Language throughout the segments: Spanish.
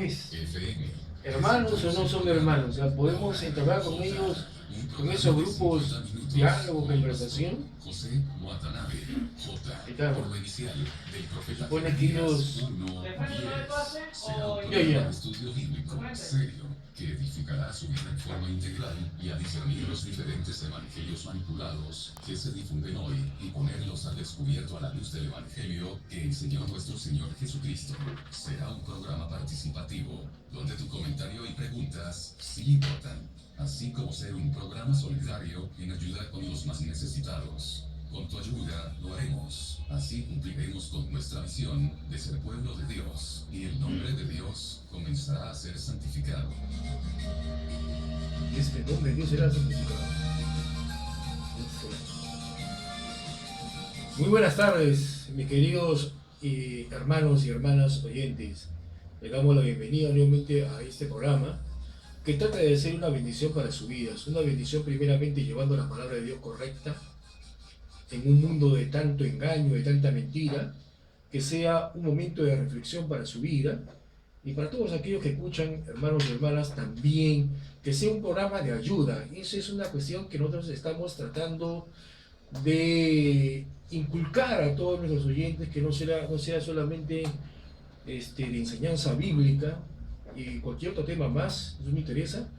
pues, hermanos o no son hermanos, o sea, podemos entrar con ellos, con esos grupos, diálogo, conversación. ¿Qué tal? Se supone que ellos... Ya, ya. Que edificará su vida en forma integral y a discernir los diferentes evangelios manipulados que se difunden hoy y ponerlos al descubierto a la luz del evangelio que enseñó nuestro Señor Jesucristo. Será un programa participativo donde tu comentario y preguntas sí importan, así como ser un programa solidario en ayuda con los más necesitados. Con tu ayuda lo haremos. Así cumpliremos con nuestra misión de ser pueblo de Dios y el nombre de Dios comenzará a ser santificado. Este nombre de Dios será santificado. Muy buenas tardes, mis queridos hermanos y hermanas oyentes. Le damos la bienvenida nuevamente a este programa que trata de ser una bendición para sus vidas. Una bendición primeramente llevando la palabra de Dios correcta en un mundo de tanto engaño, de tanta mentira, que sea un momento de reflexión para su vida y para todos aquellos que escuchan, hermanos y hermanas, también que sea un programa de ayuda. Esa es una cuestión que nosotros estamos tratando de inculcar a todos nuestros oyentes, que no sea solamente de enseñanza bíblica y cualquier otro tema más, eso me interesa,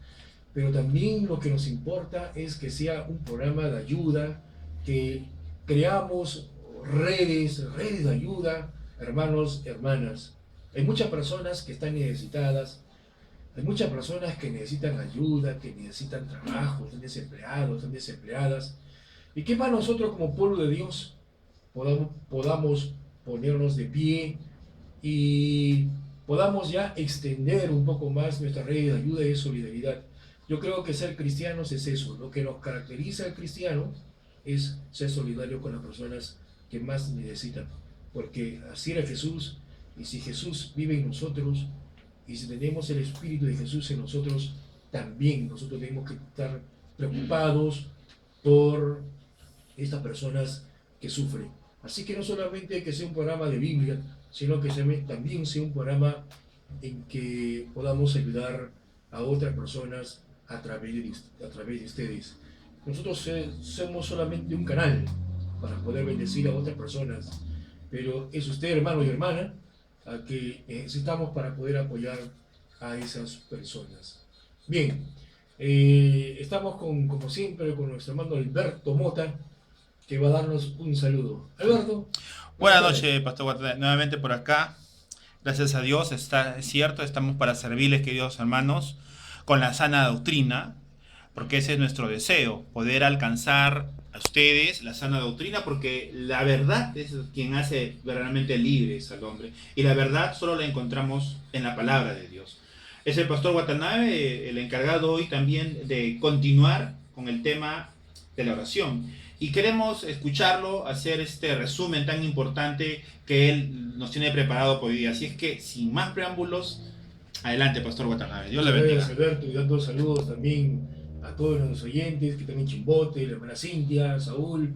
pero también lo que nos importa es que sea un programa de ayuda, que creamos redes de ayuda, hermanos, hermanas. Hay muchas personas que están necesitadas, hay muchas personas que necesitan ayuda, que necesitan trabajo, están desempleados, están desempleadas. ¿Y qué más nosotros como pueblo de Dios podamos ponernos de pie y podamos ya extender un poco más nuestra red de ayuda y de solidaridad? Yo creo que ser cristianos es eso. Lo que nos caracteriza al cristiano es ser solidario con las personas que más necesitan. Porque así era Jesús, y si Jesús vive en nosotros, y si tenemos el Espíritu de Jesús en nosotros, también nosotros tenemos que estar preocupados por estas personas que sufren. Así que no solamente que sea un programa de Biblia, sino que también sea un programa en que podamos ayudar a otras personas a través de ustedes. Nosotros somos solamente un canal para poder bendecir a otras personas, pero es usted, hermano y hermana, a que necesitamos para poder apoyar a esas personas. Bien, estamos como siempre con nuestro hermano Alberto Mota, que va a darnos un saludo. Alberto, buenas Buenas tardes. noches, Pastor Guatana. Nuevamente por acá. Gracias a Dios, es cierto, estamos para servirles, queridos hermanos, con la sana doctrina, porque ese es nuestro deseo, poder alcanzar a ustedes la sana doctrina, porque la verdad es quien hace verdaderamente libres al hombre, y la verdad solo la encontramos en la palabra de Dios. Es el Pastor Watanabe el encargado hoy también de continuar con el tema de la oración. Y queremos escucharlo hacer este resumen tan importante que él nos tiene preparado por hoy día. Así es que, sin más preámbulos, adelante, Pastor Watanabe. Dios le Muchas gracias, bendiga. Alberto, y dando saludos también a todos los oyentes, que están en Chimbote, la hermana Cintia, Saúl,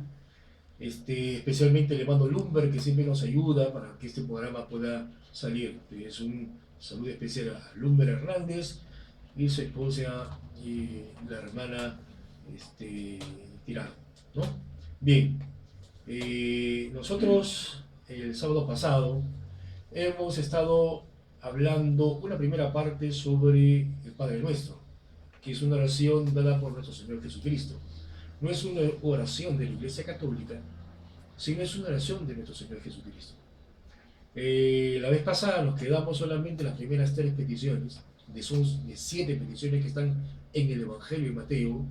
especialmente le mando Lumber, que siempre nos ayuda para que este programa pueda salir. Es un saludo especial a Lumber Hernández y su esposa y la hermana Tirado, ¿no? Bien, nosotros el sábado pasado hemos estado hablando una primera parte sobre el Padre Nuestro, que es una oración dada por nuestro Señor Jesucristo. No es una oración de la Iglesia Católica, sino es una oración de nuestro Señor Jesucristo. La vez pasada nos quedamos solamente en las primeras 3 peticiones, de 7 peticiones que están en el Evangelio de Mateo.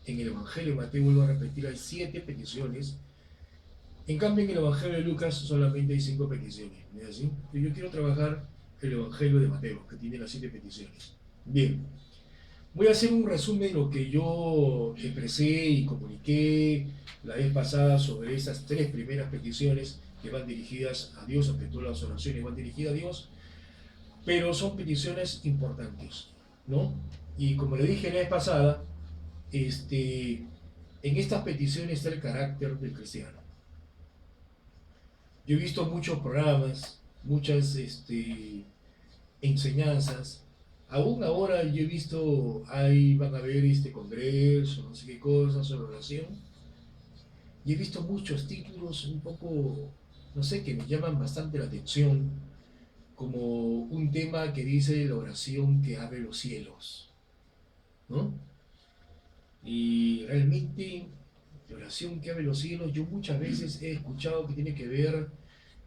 En el Evangelio de Mateo, vuelvo a repetir, hay 7 peticiones. En cambio, en el Evangelio de Lucas solamente hay 5 peticiones. ¿No es así? Yo quiero trabajar el Evangelio de Mateo, que tiene las 7 peticiones. Bien, voy a hacer un resumen de lo que yo expresé y comuniqué la vez pasada sobre esas 3 primeras peticiones que van dirigidas a Dios, aunque todas las oraciones van dirigidas a Dios, pero son peticiones importantes, ¿no? Y como le dije la vez pasada, en estas peticiones está el carácter del cristiano. Yo he visto muchos programas, muchas enseñanzas. Aún ahora yo he visto, ahí van a ver congreso, no sé qué cosas sobre oración, y he visto muchos títulos un poco, no sé, que me llaman bastante la atención, como un tema que dice la oración que abre los cielos, ¿no? Y realmente la oración que abre los cielos, yo muchas veces he escuchado que tiene que ver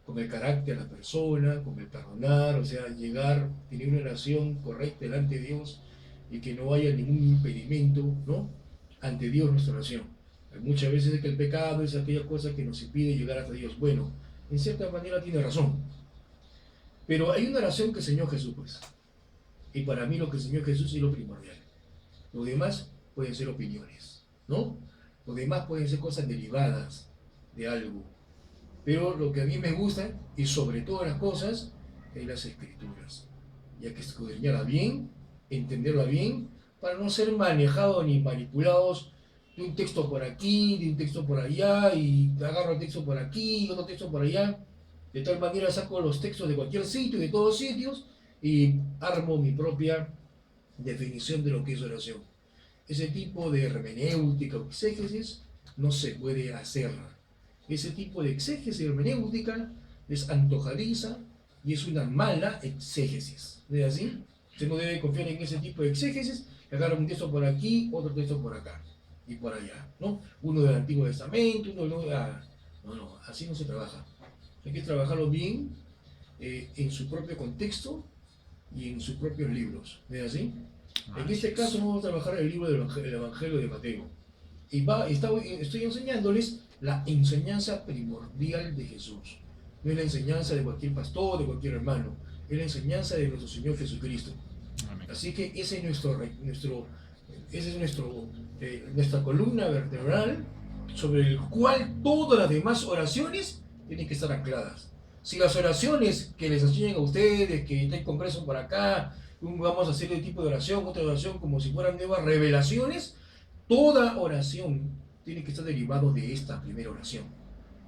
con el carácter de la persona, con el perdonar, o sea, llegar, tener una oración correcta delante de Dios y que no haya ningún impedimento, ¿no? Ante Dios nuestra oración. Muchas veces es que el pecado es aquella cosa que nos impide llegar hasta Dios. Bueno, en cierta manera tiene razón, pero hay una oración que enseñó Jesús, pues, y para mí lo que enseñó Jesús es lo primordial. Lo demás pueden ser opiniones, ¿no? Lo demás pueden ser cosas derivadas de algo. Pero lo que a mí me gusta, y sobre todas las cosas, es las escrituras. Y hay que escudriñarla bien, entenderla bien, para no ser manejados ni manipulados de un texto por aquí, de un texto por allá, y agarro el texto por aquí, y otro texto por allá. De tal manera saco los textos de cualquier sitio, de todos sitios, y armo mi propia definición de lo que es oración. Ese tipo de hermenéutica o exégesis no se puede hacer. Ese tipo de exégesis hermenéutica es antojadiza y es una mala exégesis. ¿No es así? Usted no debe confiar en ese tipo de exégesis, que agarra un texto por aquí, otro texto por acá y por allá, ¿no? Uno del Antiguo Testamento, uno del... no, así no se trabaja. Hay que trabajarlo bien en su propio contexto y en sus propios libros. ¿No es así? En este caso vamos a trabajar el libro del Evangelio de Mateo. Y estoy enseñándoles la enseñanza primordial de Jesús. No es la enseñanza de cualquier pastor, de cualquier hermano. Es la enseñanza de nuestro Señor Jesucristo. Amén. Así que ese es nuestra columna vertebral sobre el cual todas las demás oraciones tienen que estar ancladas. Si las oraciones que les enseñan a ustedes, que está el congreso por acá, vamos a hacer el tipo de oración, otra oración, como si fueran nuevas revelaciones, toda oración tiene que estar derivado de esta primera oración,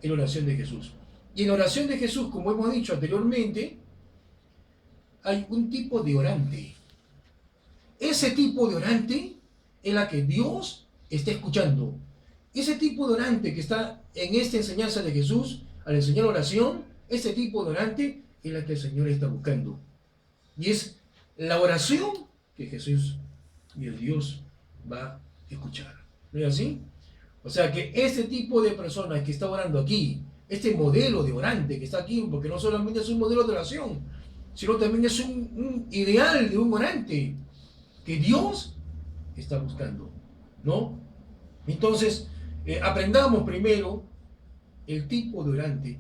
en la oración de Jesús. Y en la oración de Jesús, como hemos dicho anteriormente, hay un tipo de orante. Ese tipo de orante es la que Dios está escuchando. Ese tipo de orante que está en esta enseñanza de Jesús, al enseñar oración, ese tipo de orante es la que el Señor está buscando. Y es la oración que Jesús y el Dios va a escuchar. ¿No es así? O sea que ese tipo de personas que está orando aquí, este modelo de orante que está aquí, porque no solamente es un modelo de oración, sino también es un ideal de un orante que Dios está buscando, ¿no? Entonces, aprendamos primero el tipo de orante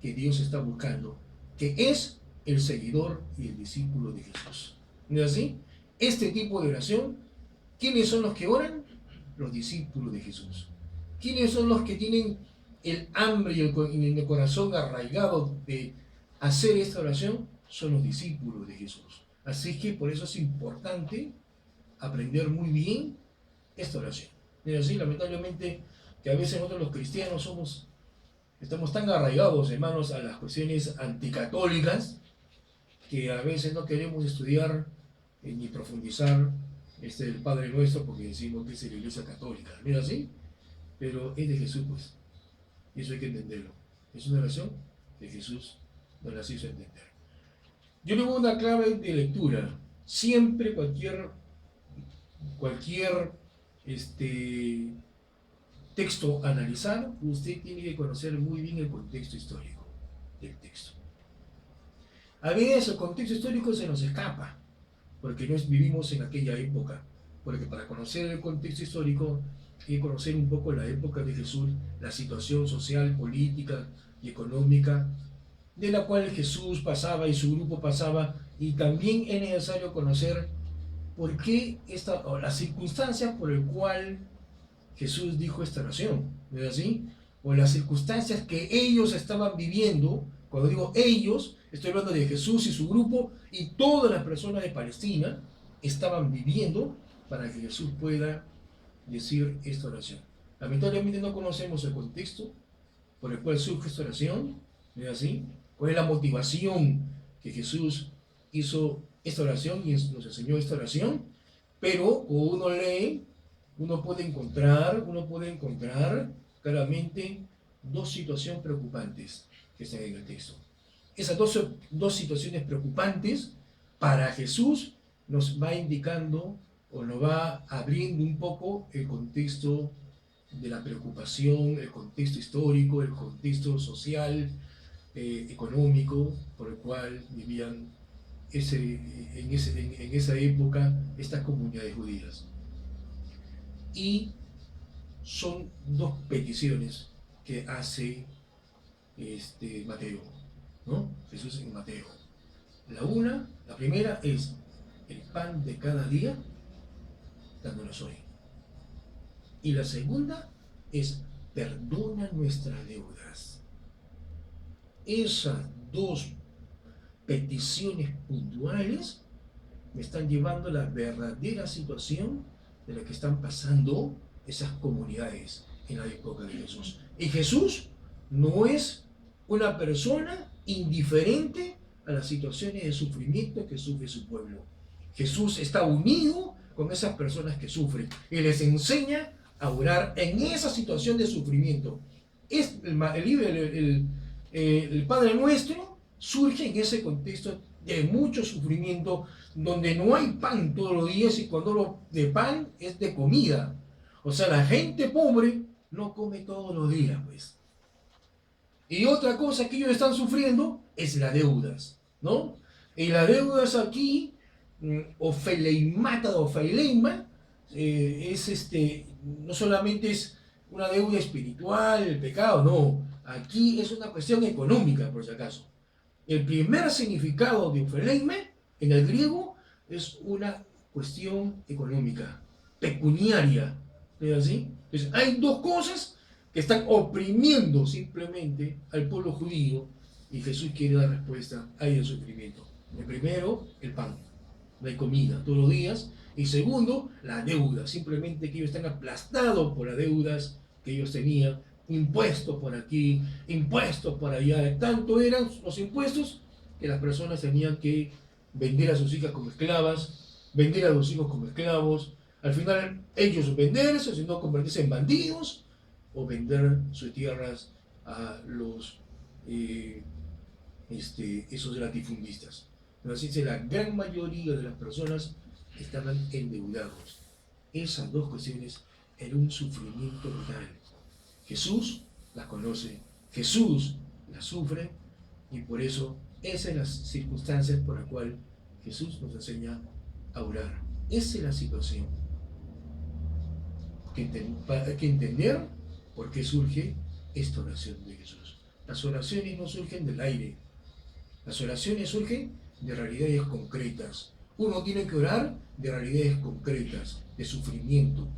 que Dios está buscando, que es el seguidor y el discípulo de Jesús. ¿No es así? Este tipo de oración, ¿quiénes son los que oran? Los discípulos de Jesús. ¿Quiénes son los que tienen el hambre y el corazón arraigado de hacer esta oración? Son los discípulos de Jesús. Así que por eso es importante aprender muy bien esta oración. ¿No es así? Lamentablemente que a veces nosotros los cristianos estamos tan arraigados, hermanos, a las cuestiones anticatólicas, que a veces no queremos estudiar ni profundizar el Padre Nuestro porque decimos que es de la Iglesia Católica. ¿No es así? Pero es de Jesús, pues. Y eso hay que entenderlo. Es una oración de Jesús, nos las hizo entender. Yo le voy a una clave de lectura. Siempre cualquier texto a analizar, usted tiene que conocer muy bien el contexto histórico del texto. A veces el contexto histórico se nos escapa, porque no vivimos en aquella época. Porque para conocer el contexto histórico hay que conocer un poco la época de Jesús, la situación social, política y económica de la cual Jesús pasaba y su grupo pasaba, y también es necesario conocer por qué las circunstancias por las cuales Jesús dijo esta oración, ¿no es así? O las circunstancias que ellos estaban viviendo. Cuando digo ellos, estoy hablando de Jesús y su grupo, y todas las personas de Palestina estaban viviendo para que Jesús pueda decir esta oración. Lamentablemente no conocemos el contexto por el cual surge esta oración, ¿no es así? ¿Cuál es la motivación que Jesús hizo esta oración y nos enseñó esta oración, pero cuando uno lee, uno puede encontrar claramente dos situaciones preocupantes que están en el texto. Esas dos situaciones preocupantes para Jesús nos va indicando o nos va abriendo un poco el contexto de la preocupación, el contexto histórico, el contexto social, económico, por el cual vivían en esa época estas comunidades judías. Y son dos peticiones que hace Mateo, ¿no? Jesús en Mateo. La primera es: el pan de cada día, dándonos hoy. Y la segunda es: perdona nuestras deudas. Esas dos peticiones puntuales me están llevando a la verdadera situación de la que están pasando esas comunidades en la época de Jesús. Y Jesús no es una persona indiferente a las situaciones de sufrimiento que sufre su pueblo. Jesús está unido con esas personas que sufren y les enseña a orar en esa situación de sufrimiento. El Padre Nuestro surge en ese contexto de mucho sufrimiento, donde no hay pan todos los días, y cuando lo de pan es de comida. O sea, la gente pobre no come todos los días, pues. Y otra cosa que ellos están sufriendo es las deudas, ¿no? Y las deudas aquí, ofeleimata o ofeleima, no solamente es una deuda espiritual, el pecado, no. Aquí es una cuestión económica, por si acaso. El primer significado de ofeleime en el griego es una cuestión económica, pecuniaria, ¿es así? Entonces, hay dos cosas que están oprimiendo simplemente al pueblo judío, y Jesús quiere dar respuesta a ese sufrimiento. El primero, el pan, no hay comida todos los días. Y segundo, la deuda, simplemente que ellos están aplastados por las deudas que ellos tenían, impuestos por aquí, impuestos por allá. Tanto eran los impuestos que las personas tenían que vender a sus hijas como esclavas, vender a los hijos como esclavos, al final ellos venderse, sino convertirse en bandidos, o vender sus tierras a los esos latifundistas. Así que la gran mayoría de las personas estaban endeudados. Esas dos cuestiones eran un sufrimiento total. Jesús las conoce, Jesús las sufre, y por eso esas son las circunstancias por las cuales Jesús nos enseña a orar. Esa es la situación. Hay que entender por qué surge esta oración de Jesús. Las oraciones no surgen del aire. Las oraciones surgen de realidades concretas. Uno tiene que orar de realidades concretas, de sufrimiento,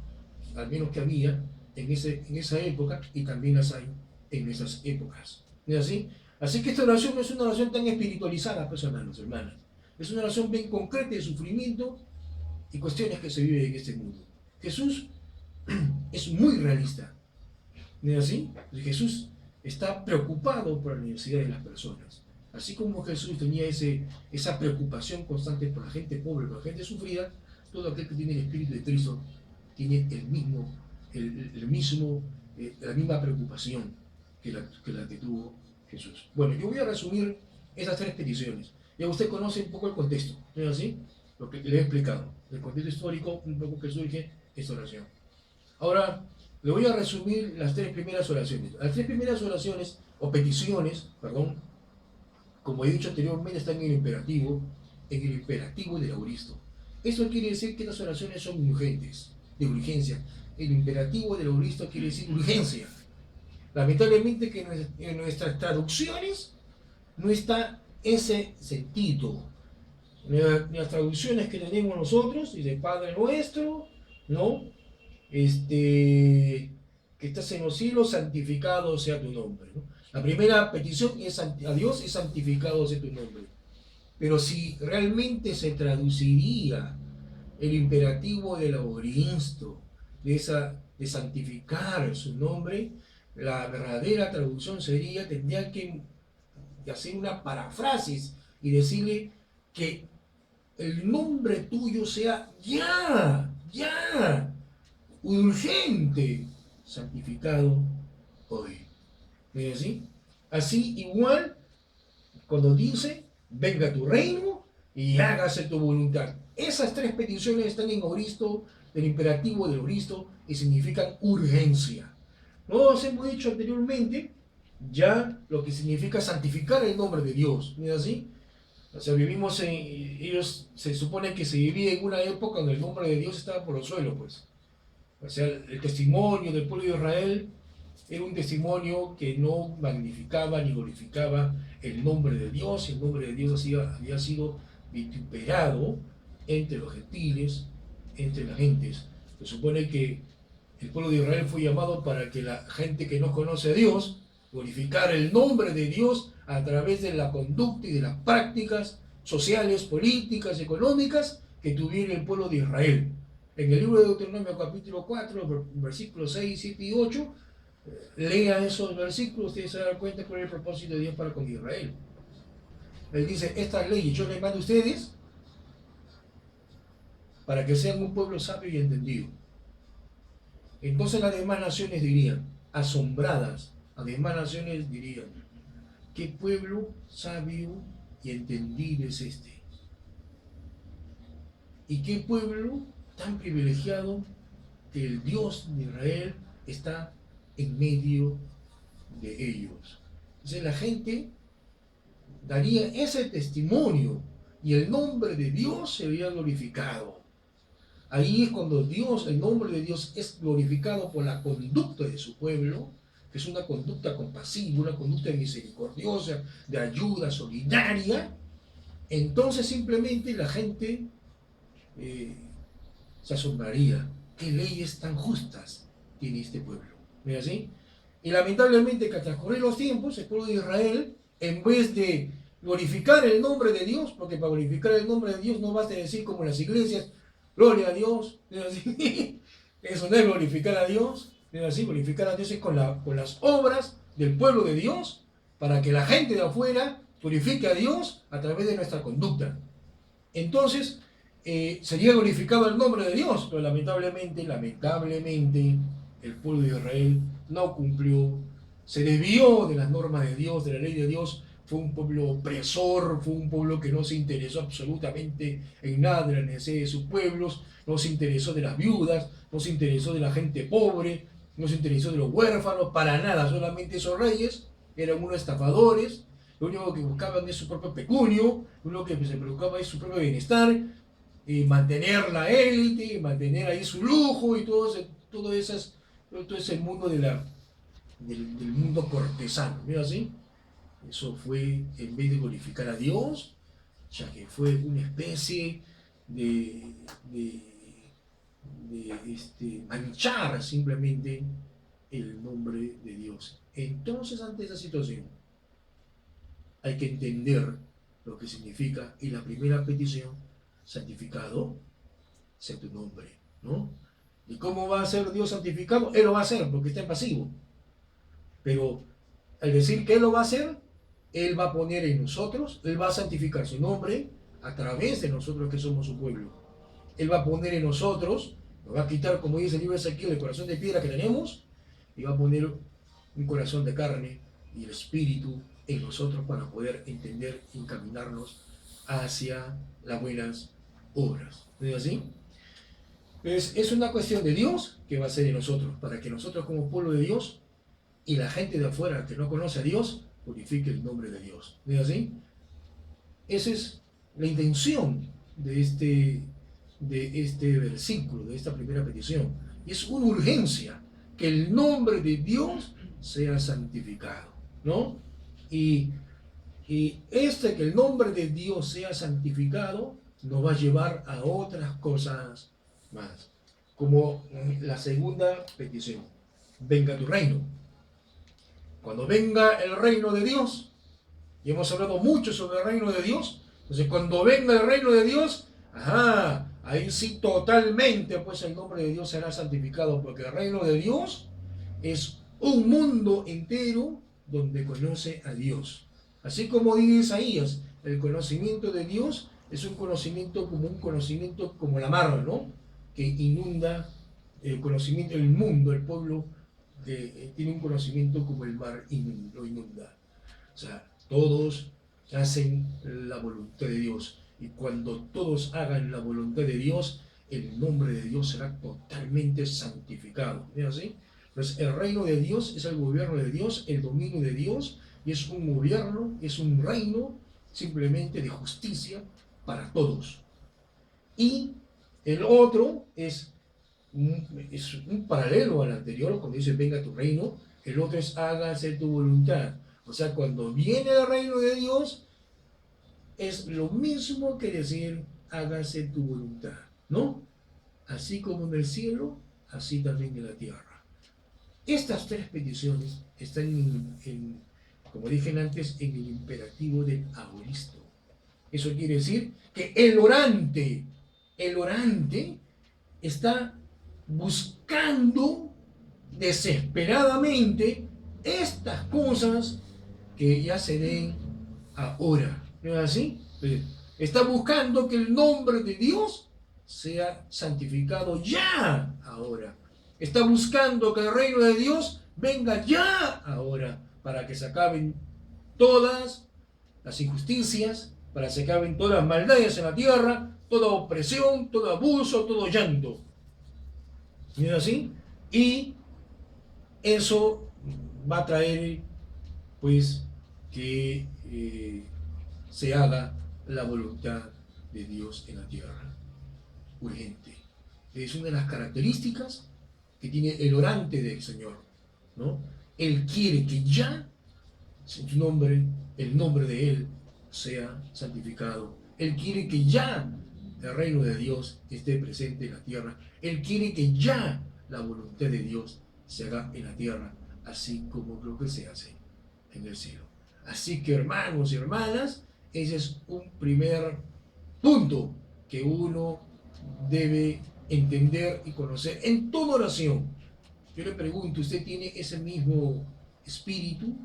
al menos que había en esa época, y también las hay en esas épocas. ¿No es así? Así que esta oración no es una oración tan espiritualizada, pues, hermanos, hermanas. Es una oración bien concreta de sufrimiento y cuestiones que se viven en este mundo. Jesús es muy realista. ¿No es así? Jesús está preocupado por la necesidad de las personas. Así como Jesús tenía esa preocupación constante por la gente pobre, por la gente sufrida, todo aquel que tiene el Espíritu de Cristo tiene la misma preocupación que la que tuvo Jesús. Bueno, yo voy a resumir esas tres peticiones. Ya usted conoce un poco el contexto, ¿no es así? Lo que le he explicado, el contexto histórico, un poco que surge esta oración. Ahora, le voy a resumir las tres primeras oraciones. Las tres primeras oraciones, o peticiones, perdón, como he dicho anteriormente, están en el imperativo del auristo. Esto quiere decir que las oraciones son urgentes, de urgencia. El imperativo del auristo quiere decir urgencia. Lamentablemente que en nuestras traducciones no está ese sentido. En las traducciones que tenemos nosotros, dice Padre Nuestro, ¿no? Que estás en los cielos, santificado sea tu nombre, ¿no? La primera petición es a Dios, es santificado sea tu nombre. Pero si realmente se traduciría el imperativo del auristo, de santificar su nombre, la verdadera traducción tendría que hacer una paráfrasis y decirle: que el nombre tuyo sea ya, urgente, santificado hoy. ¿Es así? Así igual, cuando dice, venga tu reino y hágase tu voluntad. Esas tres peticiones están en Oristo, del imperativo del Oristo, y significan urgencia. Nos hemos dicho anteriormente ya lo que significa santificar el nombre de Dios. ¿No es así? O sea, ellos se supone que se vivía en una época donde el nombre de Dios estaba por los suelos, pues. O sea, el testimonio del pueblo de Israel era un testimonio que no magnificaba ni glorificaba el nombre de Dios. El nombre de Dios había sido vituperado entre los gentiles, entre las gentes. Se supone que el pueblo de Israel fue llamado para que la gente que no conoce a Dios glorificara el nombre de Dios a través de la conducta y de las prácticas sociales, políticas, económicas que tuviera el pueblo de Israel. En el libro de Deuteronomio capítulo 4, versículos 6, 7 y 8, lea esos versículos, ustedes se dan cuenta cuál es el propósito de Dios para con Israel. Él dice, estas leyes yo les mando a ustedes para que sean un pueblo sabio y entendido. Entonces las demás naciones dirían, asombradas, las demás naciones dirían, ¿qué pueblo sabio y entendido es este? ¿Y qué pueblo tan privilegiado que el Dios de Israel está en medio de ellos? Entonces la gente daría ese testimonio y el nombre de Dios se vería glorificado. Ahí es cuando Dios, el nombre de Dios es glorificado por la conducta de su pueblo, que es una conducta compasiva, una conducta misericordiosa, de ayuda solidaria. Entonces simplemente la gente se asombraría. ¿Qué leyes tan justas tiene este pueblo? ¿No es así? Y lamentablemente que al transcurrir los tiempos, el pueblo de Israel, en vez de glorificar el nombre de Dios, porque para glorificar el nombre de Dios no basta decir como en las iglesias, gloria a Dios, ¿no es así? Eso no es glorificar a Dios, ¿no es así? Glorificar a Dios es con las obras del pueblo de Dios, para que la gente de afuera glorifique a Dios a través de nuestra conducta. Entonces, sería glorificado el nombre de Dios, pero lamentablemente, el pueblo de Israel no cumplió, se desvió de las normas de Dios, de la ley de Dios. Fue un pueblo opresor, fue un pueblo que no se interesó absolutamente en nada de la necesidad de sus pueblos, no se interesó de las viudas, no se interesó de la gente pobre, no se interesó de los huérfanos, para nada. Solamente esos reyes eran unos estafadores, lo único que buscaban es su propio pecunio, lo único que se preocupaba es su propio bienestar, y mantener la élite, mantener ahí su lujo y todo ese mundo del mundo cortesano, ¿no es así? Eso fue, en vez de glorificar a Dios, ya que fue una especie de manchar simplemente el nombre de Dios. Entonces, ante esa situación, hay que entender lo que significa, y la primera petición, santificado sea tu nombre, ¿no? ¿Y cómo va a ser Dios santificado? Él lo va a hacer, porque está en pasivo. Pero al decir que Él lo va a hacer, Él va a poner en nosotros, Él va a santificar su nombre a través de nosotros que somos su pueblo. Él va a poner en nosotros, nos va a quitar, como dice el libro de Ezequiel, el corazón de piedra que tenemos, y va a poner un corazón de carne y el espíritu en nosotros para poder entender y encaminarnos hacia las buenas obras. ¿No es así? Es una cuestión de Dios que va a ser en nosotros, para que nosotros como pueblo de Dios y la gente de afuera que no conoce a Dios, glorifique el nombre de Dios. ¿No es así? Esa es la intención de este versículo, de esta primera petición. Y es una urgencia que el nombre de Dios sea santificado, ¿no? Y que el nombre de Dios sea santificado nos va a llevar a otras cosas más, como la segunda petición: venga tu reino. Cuando venga el reino de Dios, y hemos hablado mucho sobre el reino de Dios, entonces cuando venga el reino de Dios, ahí sí totalmente pues el nombre de Dios será santificado, porque el reino de Dios es un mundo entero donde conoce a Dios. Así como dice Isaías, el conocimiento de Dios es un conocimiento como la mar, ¿no? Que inunda el conocimiento, el mundo, el pueblo tiene un conocimiento como el mar lo inunda. O sea, todos hacen la voluntad de Dios. Y cuando todos hagan la voluntad de Dios, el nombre de Dios será totalmente santificado. ¿Es así? Pues el reino de Dios es el gobierno de Dios, el dominio de Dios, y es un gobierno, es un reino simplemente de justicia para todos. Y el otro es un paralelo al anterior, cuando dice venga tu reino, el otro es hágase tu voluntad. O sea, cuando viene el reino de Dios, es lo mismo que decir hágase tu voluntad, ¿no? Así como en el cielo, así también en la tierra. Estas tres peticiones están, como dije antes, en el imperativo del auristo. Eso quiere decir que el orante está buscando desesperadamente estas cosas que ya se den ahora. ¿No es así? Está buscando que el nombre de Dios sea santificado ya ahora. Está buscando que el reino de Dios venga ya ahora, para que se acaben todas las injusticias, para que se acaben todas las maldades en la tierra, toda opresión, todo abuso, todo llanto. ¿No es así? Y eso va a traer, pues, que se haga la voluntad de Dios en la tierra. Urgente. Es una de las características que tiene el orante del Señor, ¿no? Él quiere que ya su nombre, el nombre de Él, sea santificado. Él quiere que ya el reino de Dios esté presente en la tierra. Él quiere que ya la voluntad de Dios se haga en la tierra, así como lo que se hace en el cielo. Así que, hermanos y hermanas, ese es un primer punto que uno debe entender y conocer en toda oración. Yo le pregunto, ¿usted tiene ese mismo espíritu?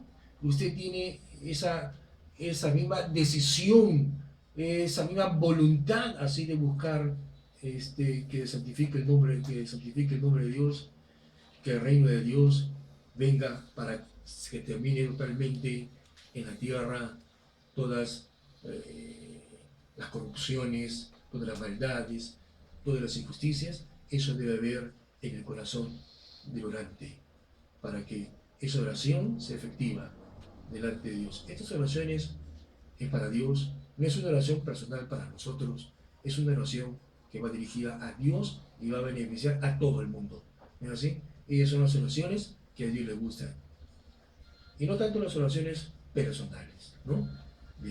¿Usted tiene esa misma decisión, esa misma voluntad así de buscar que santifique el nombre de Dios, que el reino de Dios venga para que termine totalmente en la tierra todas las corrupciones, todas las maldades, todas las injusticias? Eso debe haber en el corazón del orante, para que esa oración sea efectiva delante de Dios. Estas oraciones es para Dios, no es una oración personal para nosotros, es una oración que va dirigida a Dios y va a beneficiar a todo el mundo. ¿No es así? Ellas son las oraciones que a Dios le gustan. Y no tanto las oraciones personales, ¿no?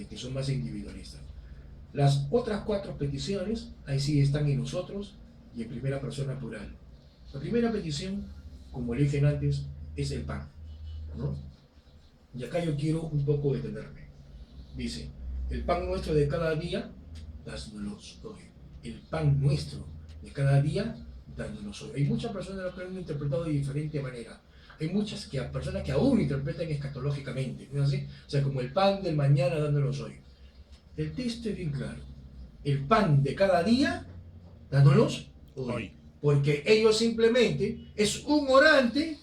Que son más individualistas. Las otras 4 peticiones, ahí sí están en nosotros y en primera persona plural. La primera petición, como le dije antes, es el pan, ¿no? Y acá yo quiero un poco detenerme. Dice, el pan nuestro de cada día, dánoslos hoy. El pan nuestro de cada día, dánoslos hoy. Hay muchas personas que lo han interpretado de diferente manera. Hay muchas personas que aún interpretan escatológicamente, ¿no es así? O sea, como el pan del mañana, dándolos hoy. El texto es bien claro. El pan de cada día, dándolos hoy. Porque ellos simplemente es un orante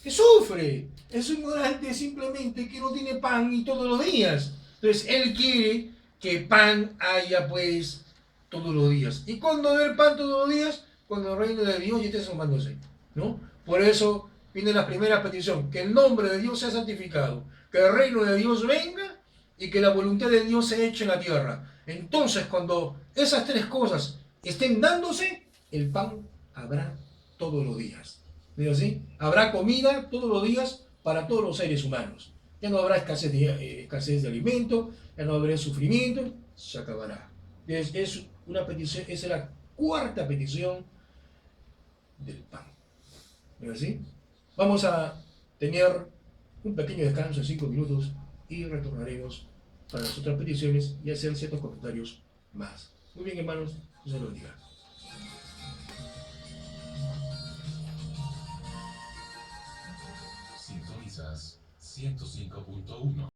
que sufre. Es un orante simplemente que no tiene pan y todos los días. Entonces él quiere que pan haya pues todos los días. ¿Y cuando hay el pan todos los días? Cuando el reino de Dios ya esté asomándose, ¿no? Por eso viene la primera petición, que el nombre de Dios sea santificado, que el reino de Dios venga y que la voluntad de Dios se eche en la tierra. Entonces, cuando esas 3 cosas estén dándose, el pan habrá todos los días. ¿No es así? Habrá comida todos los días para todos los seres humanos. Ya no habrá escasez de alimento, ya no habrá sufrimiento, se acabará. Es una petición, esa es la 4ª petición del pan. ¿No es así? Vamos a tener un pequeño descanso de 5 minutos y retornaremos para las otras peticiones y hacer ciertos comentarios más. Muy bien, hermanos, Dios los bendiga. Sintonizas 105.1.